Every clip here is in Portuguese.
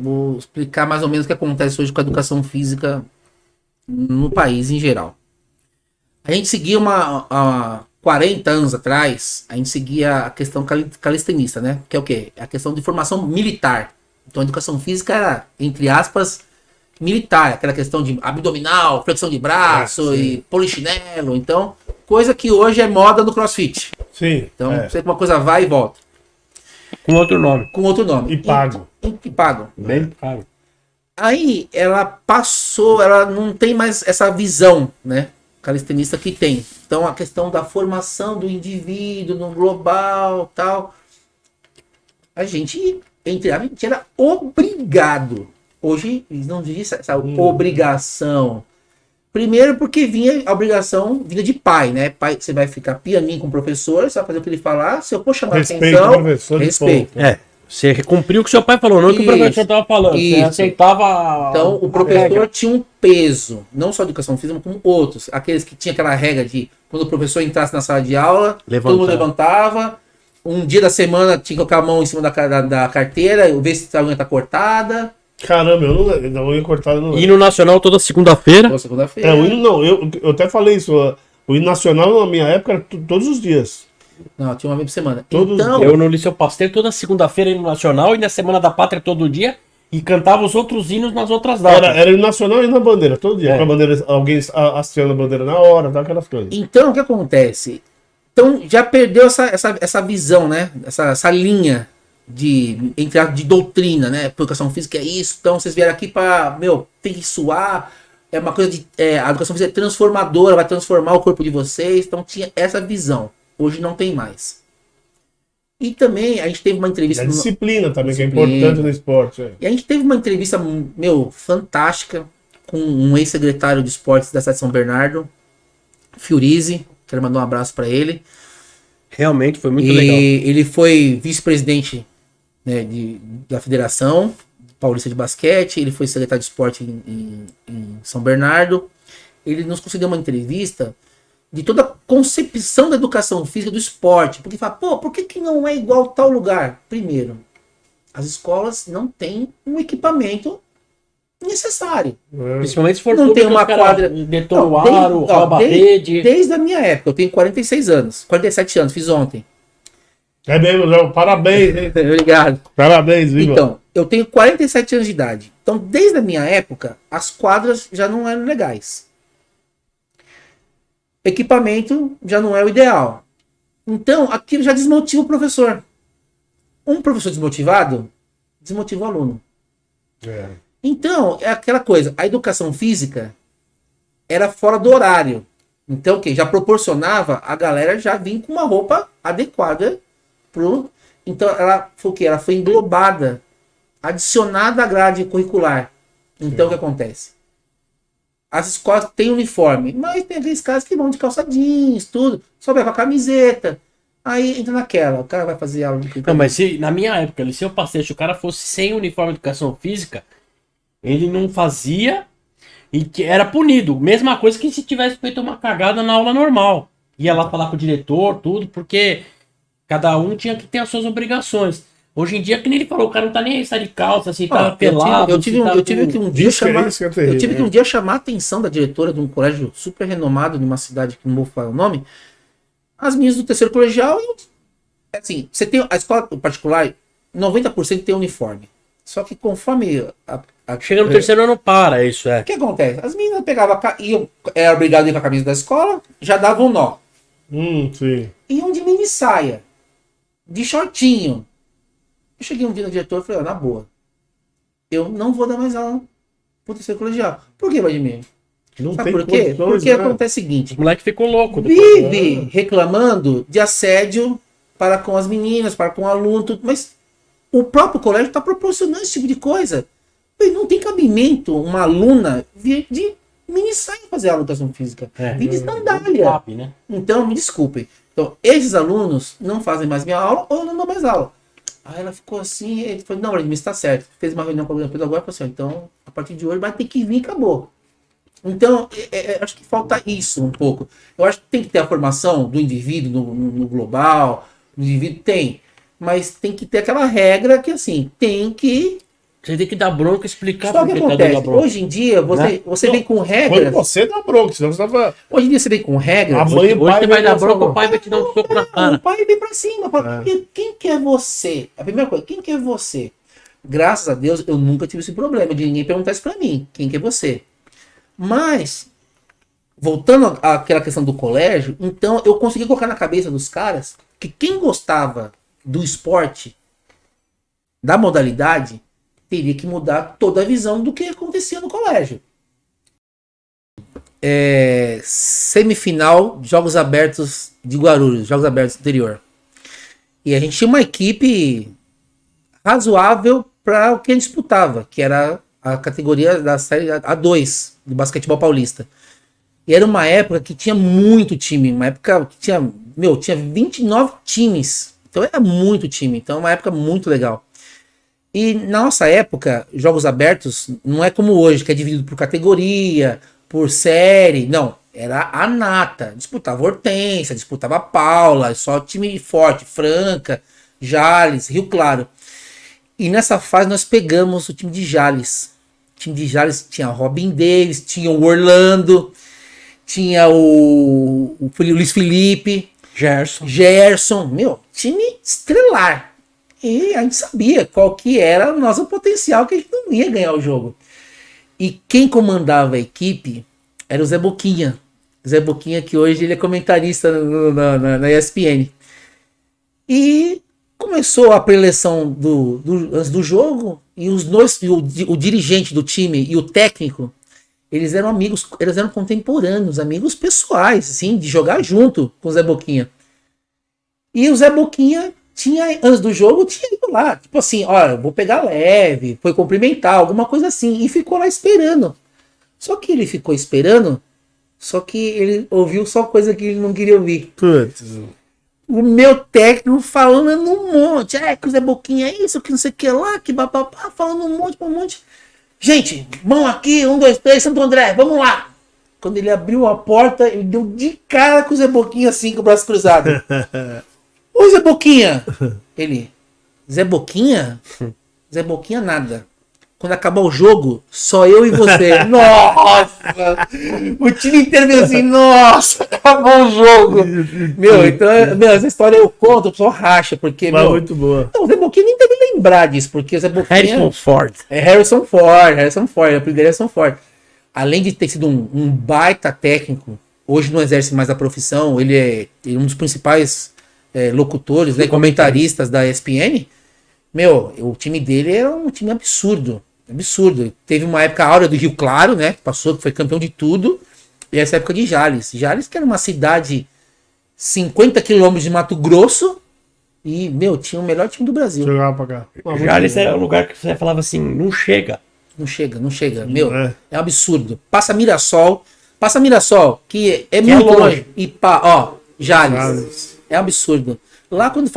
Vou explicar mais ou menos o que acontece hoje com a educação física no país em geral. A gente seguia há 40 anos atrás, a gente seguia a questão calistenista, né? Que é o quê? É a questão de formação militar. Então a educação física era, entre aspas, militar. Aquela questão de abdominal, flexão de braço e polichinelo. Então, coisa que hoje é moda no CrossFit. Sim. Então, sei que uma coisa vai e volta. Com outro nome. Com outro nome. E pago. E pago. Bem pago. Aí ela passou, ela não tem mais essa visão, né? Calistenista que tem. Então a questão da formação do indivíduo no global, tal. A gente era obrigado. Hoje não diz essa obrigação. Primeiro porque a obrigação vinha de pai, né? Pai, você vai ficar pianinho com o professor, você vai fazer o que ele falar. Se eu for chamar atenção, professor, respeito. Você cumpriu o que seu pai falou, não o que o professor estava falando. Você aceitava. Então, o professor tinha um peso, não só de educação física, mas como outros. Aqueles que tinham aquela regra de quando o professor entrasse na sala de aula, todo mundo levantava. Um dia da semana tinha que colocar a mão em cima da carteira, ver se a unha tá cortada. Caramba, eu não unha cortada não. Hino nacional toda segunda-feira. Toda segunda-feira. O hino não, eu até falei isso. O hino nacional na minha época era todos os dias. Não, tinha uma vez por semana. Então, eu no Liceu Pasteur toda segunda-feira hino nacional e na Semana da Pátria todo dia e cantava os outros hinos nas outras datas. Era hino nacional e na bandeira, todo dia. Com a bandeira, alguém hasteando a bandeira na hora, aquelas coisas. Então, o que acontece? Então, já perdeu essa visão, né? Essa linha de doutrina, né? Educação física é isso. Então, vocês vieram aqui para, tem que suar. É uma coisa a educação física é transformadora, vai transformar o corpo de vocês. Então, tinha essa visão. Hoje não tem mais. E também a gente teve uma entrevista... A disciplina também, que é importante no esporte. E a gente teve uma entrevista, fantástica com um ex-secretário de esportes da cidade de São Bernardo, Fiorize. Quero mandar um abraço para ele. Realmente foi muito legal. Ele foi vice-presidente, né, da Federação Paulista de Basquete. Ele foi secretário de esporte em São Bernardo. Ele nos concedeu uma entrevista de toda a concepção da educação física do esporte. Porque fala, por que não é igual tal lugar? Primeiro, as escolas não têm um equipamento necessário. Principalmente se for não tem uma quadra. Detona o aro, rouba a rede. Desde a minha época, eu tenho 46 anos, 47 anos, fiz ontem. É mesmo, João, parabéns, hein? Obrigado. Parabéns, viu? Então, eu tenho 47 anos de idade. Então, desde a minha época, as quadras já não eram legais. Equipamento já não é o ideal. Então, aquilo já desmotiva o professor. Um professor desmotivado, desmotiva o aluno. Então, é aquela coisa. A educação física era fora do horário. Então, o que? Já proporcionava a galera já vir com uma roupa adequada pro... Então, ela foi o quê? Ela foi englobada, adicionada à grade curricular. Então, o que acontece? As escolas têm uniforme, mas tem aqueles caras que vão de calça jeans, tudo, só vai com a camiseta. Aí entra naquela, o cara vai fazer aula de... Não, mas se na minha época, se eu passei, se o cara fosse sem uniforme de educação física, ele não fazia e que era punido. Mesma coisa que se tivesse feito uma cagada na aula normal. Ia lá falar com o diretor, tudo, porque cada um tinha que ter as suas obrigações. Hoje em dia, que nem ele falou, o cara não tá nem aí, está de calça, se tá pelado. Eu tive que um dia chamar a atenção da diretora de um colégio super renomado, de uma cidade que não vou falar o nome. As meninas do terceiro colegial, assim, você tem a escola particular, 90% tem uniforme. Só que conforme chega no terceiro ano, para isso, O que acontece? As meninas pegavam, era obrigado a ir com a camisa da escola, já davam um nó. Sim. Iam de mini saia, de shortinho. Eu cheguei um dia no diretor e falei, na boa, eu não vou dar mais aula pro terceiro colegial. Por que, Vladimir? Sabe por quê? Porque acontece o seguinte. O moleque ficou louco. Vive reclamando de assédio para com as meninas, para com o aluno, tudo, mas o próprio colégio está proporcionando esse tipo de coisa. Não tem cabimento uma aluna vir de mini saia fazer aula de educação física. Vir de sandália. Né? Então, me desculpem. Então, esses alunos não fazem mais minha aula ou eu não dou mais aula. Aí ela ficou assim, ele falou, não, Vladimir, está certo. Fez uma reunião com a pedagoga e falou assim, então, a partir de hoje vai ter que vir e acabou. Então, acho que falta isso um pouco. Eu acho que tem que ter a formação do indivíduo no global, do indivíduo tem, mas tem que ter aquela regra que, assim, tem que Você tem que dar bronca e explicar Só que por tá acontece, dando bronca. hoje em dia, você vem com Quando regras. você dá bronca, senão você tava... Hoje em dia você vem com regras. A mãe e o Hoje pai você vai vem dar na sua bronca, mão. o pai vai te dar um soco na O cara. pai vem pra cima. Fala, quem que é você? A primeira coisa, quem que é você? Graças a Deus, eu nunca tive esse problema de ninguém perguntar isso pra mim. Quem que é você? Mas, voltando àquela questão do colégio, então eu consegui colocar na cabeça dos caras que quem gostava do esporte, da modalidade, teria que mudar toda a visão do que acontecia no colégio. Semifinal, Jogos Abertos de Guarulhos, Jogos Abertos do interior. E a gente tinha uma equipe razoável para o que a gente disputava, que era a categoria da série A2 do basquetebol paulista. E era uma época que tinha muito time, uma época que tinha 29 times. Então era muito time, então é uma época muito legal. E na nossa época, Jogos Abertos não é como hoje, que é dividido por categoria, por série. Não, era a nata. Disputava Hortência, disputava Paula, só time forte, Franca, Jales, Rio Claro. E nessa fase nós pegamos o time de Jales. O time de Jales tinha Robin Davis, tinha o Orlando, tinha o Luiz Felipe, Gerson, meu, time estrelar. E a gente sabia qual que era o nosso potencial, que a gente não ia ganhar o jogo. E quem comandava a equipe era o Zé Boquinha. Zé Boquinha, que hoje ele é comentarista na ESPN. E começou a preleção antes do jogo, e o dirigente do time e o técnico, eles eram amigos, eles eram contemporâneos, amigos pessoais, assim, de jogar junto com o Zé Boquinha. E o Zé Boquinha antes do jogo, tinha ido lá, tipo assim, olha, vou pegar leve, foi cumprimentar, alguma coisa assim, e ficou lá esperando. Só que ele ficou esperando, só que ele ouviu só coisa que ele não queria ouvir. Putz. O meu técnico falando um monte, que o Zé Boquinha é isso, que não sei o que lá, que bababá, falando um monte. Gente, mão aqui, 1, 2, 3, Santo André, vamos lá. Quando ele abriu a porta, ele deu de cara com o Zé Boquinha assim, com o braço cruzado. Ô Zé Boquinha! Ele, Zé Boquinha? Zé Boquinha nada. Quando acabar o jogo, só eu e você. Nossa! O time inteiro veio assim, nossa, acabou o jogo. Meu, então, essa história eu conto, o pessoal racha, porque, Mas muito boa. Então, o Zé Boquinha nem deve lembrar disso, porque o Zé Boquinha... Harrison Ford. Harrison Ford, o apelido dele é Harrison Ford. Além de ter sido um baita técnico, hoje não exerce mais a profissão, ele é um dos principais... locutores, né, comentaristas da ESPN, meu, o time dele era um time absurdo. Teve uma época áurea do Rio Claro, né, que passou, que foi campeão de tudo, e essa época de Jales. Jales, que era uma cidade 50 quilômetros de Mato Grosso, e, meu, tinha o melhor time do Brasil. Jogava pra cá. Jales era um lugar que você falava assim, não chega. Não chega. Meu, é um absurdo. Passa Mirassol, que é muito longe. E Jales. É um absurdo. Lá quando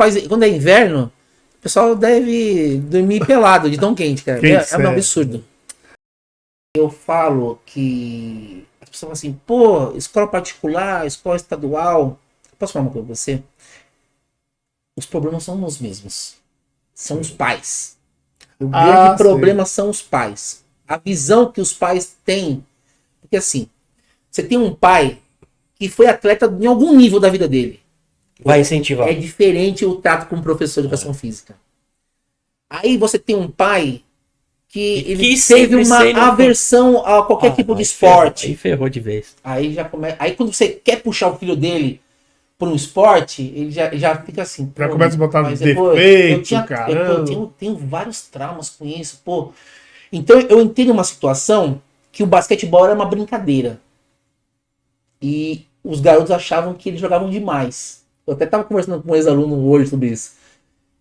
é inverno, o pessoal deve dormir pelado de tão quente, cara. É um absurdo. Eu falo que as pessoas falam assim, pô, escola particular, escola estadual. Posso falar uma coisa pra você? Os problemas são os mesmos. São os pais. O grande problema são os pais. A visão que os pais têm. Porque assim, você tem um pai que foi atleta em algum nível da vida dele. Vai incentivar. É diferente o trato com o professor de educação física. Aí você tem um pai que ele teve uma aversão a qualquer tipo de esporte. Aí ferrou de vez. Aí já começa. Aí quando você quer puxar o filho dele para um esporte, ele já fica assim. Já começa a botar defeito, eu tenho vários traumas com isso, pô. Então eu entendo uma situação que o basquetebol era uma brincadeira. E os garotos achavam que eles jogavam demais. Eu até tava conversando com um ex-aluno hoje sobre isso.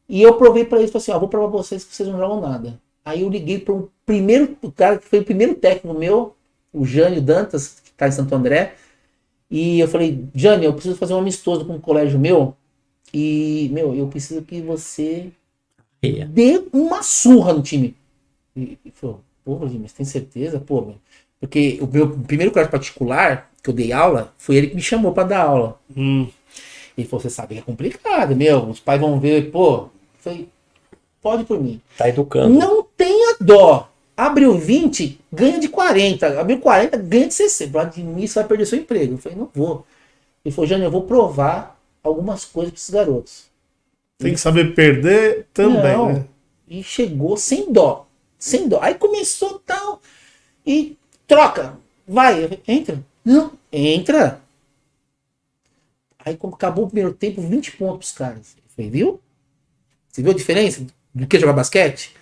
E eu provei pra eles, falei assim, vou provar pra vocês que vocês não jogam nada. Aí eu liguei para o cara que foi o primeiro técnico meu, o Jânio Dantas, que tá em Santo André. E eu falei, Jânio, eu preciso fazer um amistoso com um colégio meu. E, eu preciso que você dê uma surra no time. E falou, pô, mas tem certeza? Pô, porque o meu primeiro colégio particular, que eu dei aula, foi ele que me chamou para dar aula. Ele falou, você sabe que é complicado, os pais vão ver, pô. Eu falei, pode por mim. Tá educando. Não tenha dó. Abriu 20, ganha de 40. Abriu 40, ganha de 60. Vladimir, você vai perder seu emprego. Eu falei, não vou. Ele falou, Jânio, eu vou provar algumas coisas para esses garotos. Tem que saber perder também, Não. né? E chegou sem dó. Sem dó. Aí começou tal. E troca. Vai, entra. Não, entra. Aí como acabou o primeiro tempo, 20 pontos pros caras. Eu falei, viu? Você viu a diferença do que jogar basquete?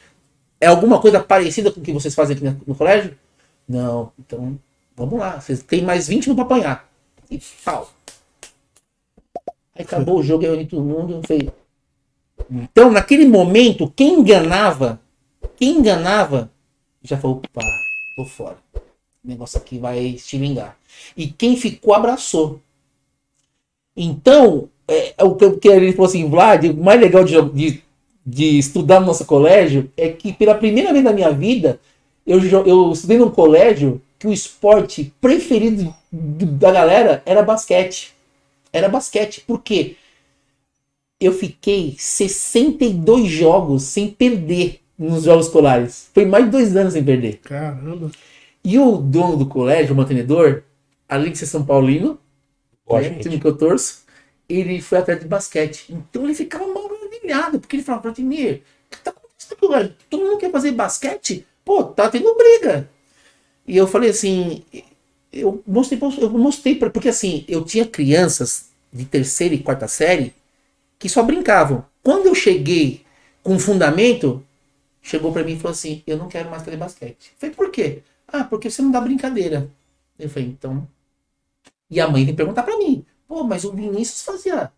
É alguma coisa parecida com o que vocês fazem aqui no colégio? Não. Então, vamos lá. Vocês têm mais 20 minutos pra apanhar. E pau. Aí acabou o jogo, eu reuni todo mundo. Eu falei... Então, naquele momento, quem enganava, já falou, opa, tô fora. O negócio aqui vai estilingar. E quem ficou, abraçou. Então, o que ele falou assim, Vlad, o mais legal de estudar no nosso colégio é que pela primeira vez na minha vida, eu estudei num colégio que o esporte preferido da galera era basquete. Era basquete. Por quê? Eu fiquei 62 jogos sem perder nos jogos escolares. Foi mais de 2 anos sem perder. Caramba. E o dono do colégio, o mantenedor, além de ser São Paulino, né, time que eu torço, ele foi atleta de basquete. Então ele ficava maravilhado, porque ele falava, Vladimir, o que tá acontecendo? Todo mundo quer fazer basquete? Pô, tá tendo briga. E eu falei assim, eu mostrei porque assim, eu tinha crianças de 3ª e 4ª série que só brincavam. Quando eu cheguei com fundamento, chegou pra mim e falou assim, eu não quero mais fazer basquete. Eu falei, por quê? Ah, porque você não dá brincadeira. Eu falei, então... E a mãe vem perguntar pra mim, pô, mas o Vinícius fazia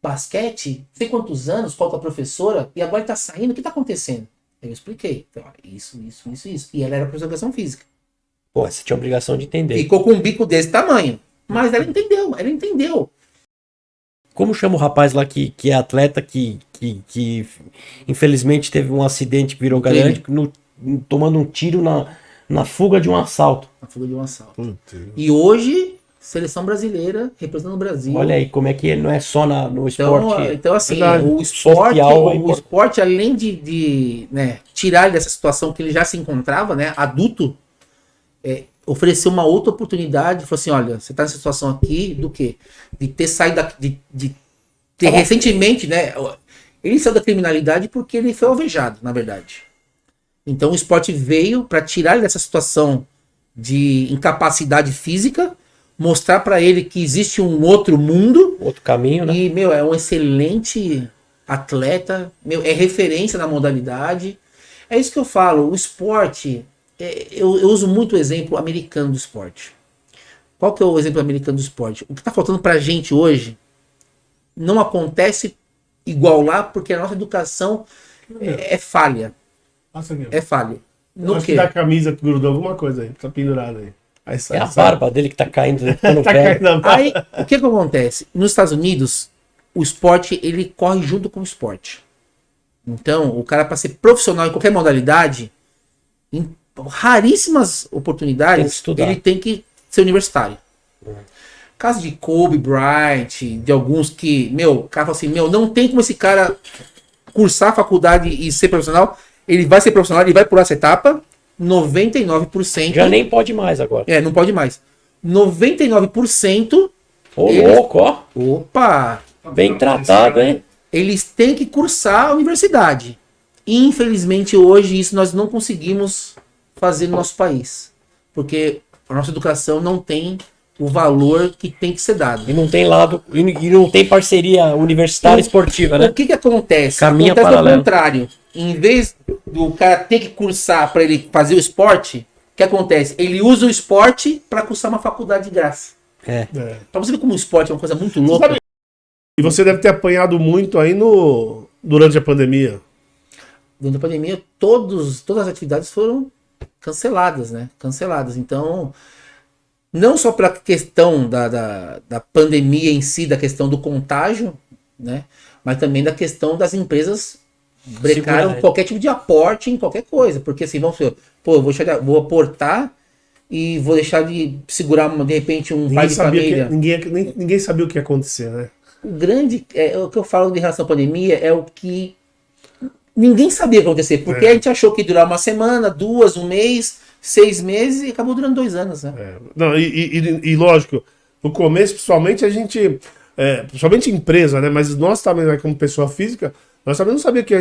basquete, não sei quantos anos, qual que é a professora, e agora ele tá saindo, o que tá acontecendo? Aí eu expliquei, então, isso. E ela era professora de educação física. Pô, você tinha obrigação de entender. Ficou com um bico desse tamanho. Mas ela entendeu. Como chama o rapaz lá que é atleta, que infelizmente teve um acidente que virou grande, tomando um tiro na fuga de um assalto. Na fuga de um assalto. E hoje, seleção brasileira representando o Brasil. Olha aí, como é que ele não é só no esporte. Então assim, verdade, o esporte, social, esporte, além de né, tirar ele dessa situação que ele já se encontrava, né, adulto, ofereceu uma outra oportunidade, falou assim, olha, você está nessa situação aqui, do quê? De ter saído de ter recentemente, né, ele saiu da criminalidade porque ele foi alvejado, na verdade. Então o esporte veio para tirar ele dessa situação de incapacidade física, mostrar para ele que existe um outro mundo, outro caminho, né? E, é um excelente atleta, é referência na modalidade. É isso que eu falo, o esporte, eu uso muito o exemplo americano do esporte. Qual que é o exemplo americano do esporte? O que está faltando pra gente hoje não acontece igual lá, porque a nossa educação é falha. É falha. Acho que da camisa que grudou alguma coisa aí, tá pendurada aí. É a barba dele que tá caindo. Aí, o que acontece? Nos Estados Unidos, o esporte, ele corre junto com o esporte. Então, o cara, para ser profissional em qualquer modalidade, em raríssimas oportunidades, ele tem que ser universitário. Caso de Kobe Bryant, de alguns que, o cara fala assim, não tem como esse cara cursar a faculdade e ser profissional. Ele vai ser profissional, ele vai pular essa etapa. 99%. Já nem pode mais agora. Não pode mais. 99%. Ô, louco, ó. Opa! Bem tratado, hein? Eles têm que cursar a universidade. Infelizmente, hoje, isso nós não conseguimos fazer no nosso país. Porque a nossa educação não tem o valor que tem que ser dado. E não tem lado, e não tem parceria universitária esportiva, né? O que acontece? Caminha acontece paralelo. ao contrário. Em vez do cara ter que cursar para ele fazer o esporte, o que acontece? Ele usa o esporte para cursar uma faculdade de graça. Para você ver como o esporte é uma coisa muito louca. E você deve ter apanhado muito aí durante a pandemia. Durante a pandemia, todas as atividades foram canceladas, né? Canceladas. Então, não só pela questão da pandemia em si, da questão do contágio, né? Mas também da questão das empresas brecaram qualquer tipo de aporte em qualquer coisa. Porque assim, vamos supor, eu vou aportar e vou deixar de segurar, de repente, pai de família. Ninguém sabia o que ia acontecer, né? O que eu falo em relação à pandemia é o que ninguém sabia o que ia acontecer, porque a gente achou que ia durar uma semana, 2, 1 mês, 6 meses e acabou durando 2 anos, né? Não, e lógico, no começo, principalmente, a gente, principalmente empresa, né? Mas nós também, né, como pessoa física, nós também não sabíamos que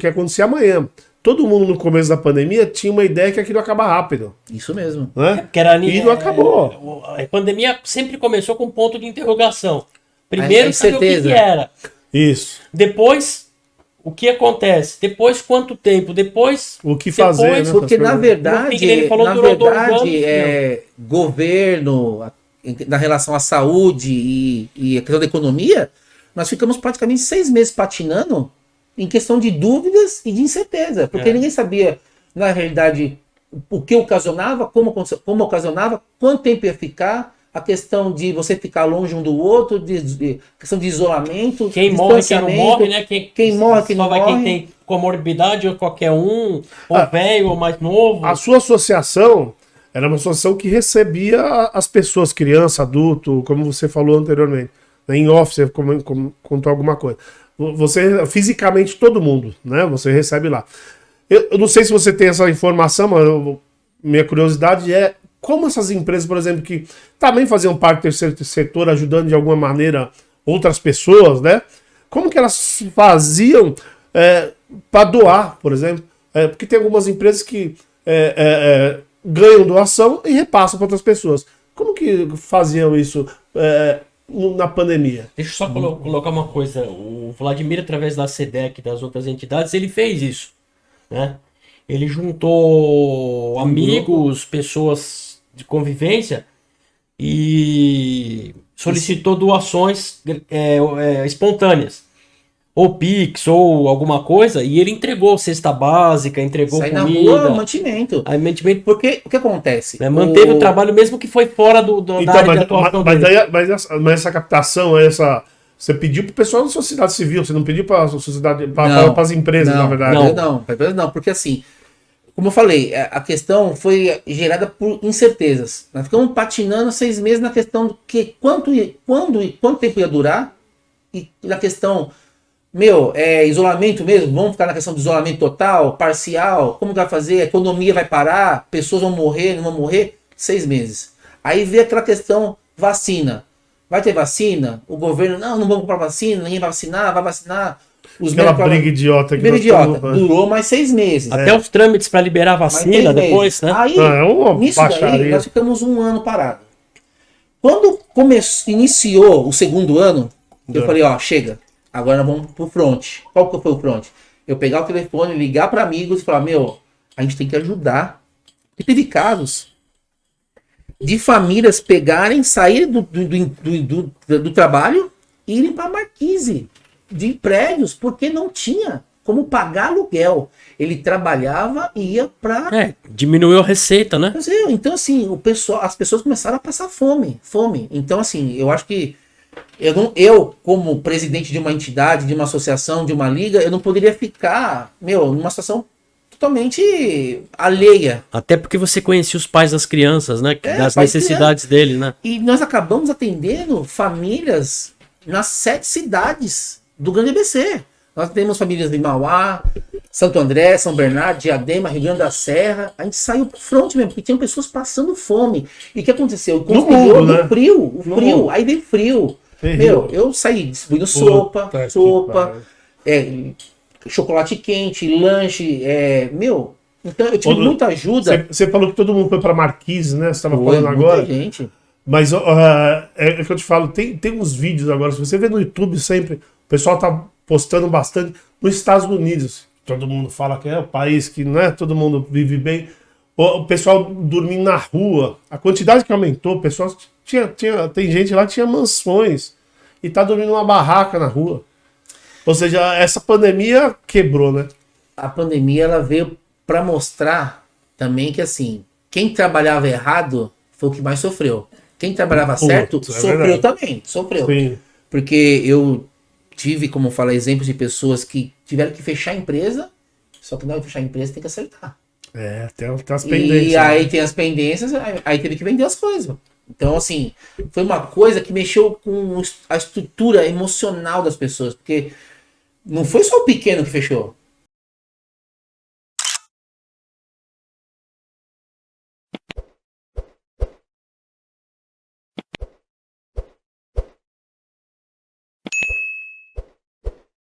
ia acontecer amanhã. Todo mundo no começo da pandemia tinha uma ideia que aquilo ia acabar rápido. Isso mesmo. Né? E não acabou. A pandemia sempre começou com um ponto de interrogação. Primeiro, saber o que era. Isso. Depois, o que acontece? Depois, quanto tempo? Depois, o que fazer, depois, né? Porque na verdade, anos, governo, na relação à saúde e a questão da economia, nós ficamos praticamente 6 meses patinando em questão de dúvidas e de incerteza, porque ninguém sabia, na realidade, o que ocasionava, como ocasionava, quanto tempo ia ficar, a questão de você ficar longe um do outro, questão de isolamento, quem morre, quem não morre, né? Quem morre, quem não morre. Quem tem comorbidade, ou qualquer um, ou velho, ou mais novo. A sua associação era uma associação que recebia as pessoas, criança, adulto, como você falou anteriormente. Em office, contou alguma coisa. Você, fisicamente, todo mundo, né? Você recebe lá. Eu não sei se você tem essa informação, mas minha curiosidade é como essas empresas, por exemplo, que também faziam parte do terceiro setor, ajudando de alguma maneira outras pessoas, né? Como que elas faziam para doar, por exemplo? Porque tem algumas empresas que ganham doação e repassam para outras pessoas. Como que faziam isso na pandemia? Deixa eu só colocar uma coisa. O Vladimir, através da SEDEC e das outras entidades, ele fez isso, né? Ele juntou amigos, pessoas de convivência e solicitou doações espontâneas. Ou Pix, ou alguma coisa, e ele entregou cesta básica, entregou sai comida. Na rua, mantimento. Mantimento. Porque o que acontece? Manteve o trabalho mesmo que foi fora da área de atuação dele. Mas essa captação, você pediu para o pessoal da sociedade civil, você não pediu para a sociedade, para as empresas, na verdade. Não, porque assim, como eu falei, a questão foi gerada por incertezas. Nós ficamos patinando 6 meses na questão do que quanto tempo ia durar, e na questão, isolamento mesmo, vamos ficar na questão do isolamento total, parcial, como vai fazer, a economia vai parar, pessoas vão morrer, não vão morrer, 6 meses. Aí veio aquela questão vacina. Vai ter vacina? O governo, não vamos comprar vacina, ninguém vai vacinar. Aquela briga idiota. Durou mais 6 meses. Até os trâmites para liberar a vacina depois, né? Aí, nisso daí, nós ficamos 1 ano parado. Quando iniciou o 2º ano, eu falei, chega, agora nós vamos pro front. Qual que foi o front? Eu pegar o telefone, ligar para amigos e falar, a gente tem que ajudar. E teve casos de famílias saírem do trabalho e irem para Marquise de prédios, porque não tinha como pagar aluguel. Ele trabalhava e ia para... diminuiu a receita, né? Então, assim, as pessoas começaram a passar fome. Então, assim, eu acho que eu, como presidente de uma entidade, de uma associação, de uma liga, eu não poderia ficar, numa situação totalmente alheia. Até porque você conhecia os pais das crianças, né? Das necessidades deles, né? E nós acabamos atendendo famílias nas 7 cidades do Grande ABC. Nós temos famílias de Mauá, Santo André, São Bernardo, Diadema, Rio Grande da Serra. A gente saiu pro front mesmo, porque tinham pessoas passando fome. E o que aconteceu? O consumidor do frio. Aí veio frio. Eu saí distribuindo sopa, chocolate quente, lanche, então eu tive muita ajuda. Você falou que todo mundo foi para Marquise, né? Você estava falando agora. Gente. Mas é que eu te falo, tem uns vídeos agora, se você vê no YouTube sempre, o pessoal tá postando bastante nos Estados Unidos. Todo mundo fala que é o país que, né, todo mundo vive bem. O pessoal dormindo na rua, a quantidade que aumentou, o pessoal tem gente lá que tinha mansões e tá dormindo numa barraca na rua. Ou seja, essa pandemia quebrou, né? A pandemia ela veio para mostrar também que, assim, quem trabalhava errado foi o que mais sofreu. Quem trabalhava certo sofreu também. Sim. Porque eu tive, como eu falei, exemplos de pessoas que tiveram que fechar a empresa, só que não fechar a empresa tem que acertar. Tem as pendências. E aí tem as pendências, aí teve que vender as coisas. Então, assim, foi uma coisa que mexeu com a estrutura emocional das pessoas, porque não foi só o pequeno que fechou.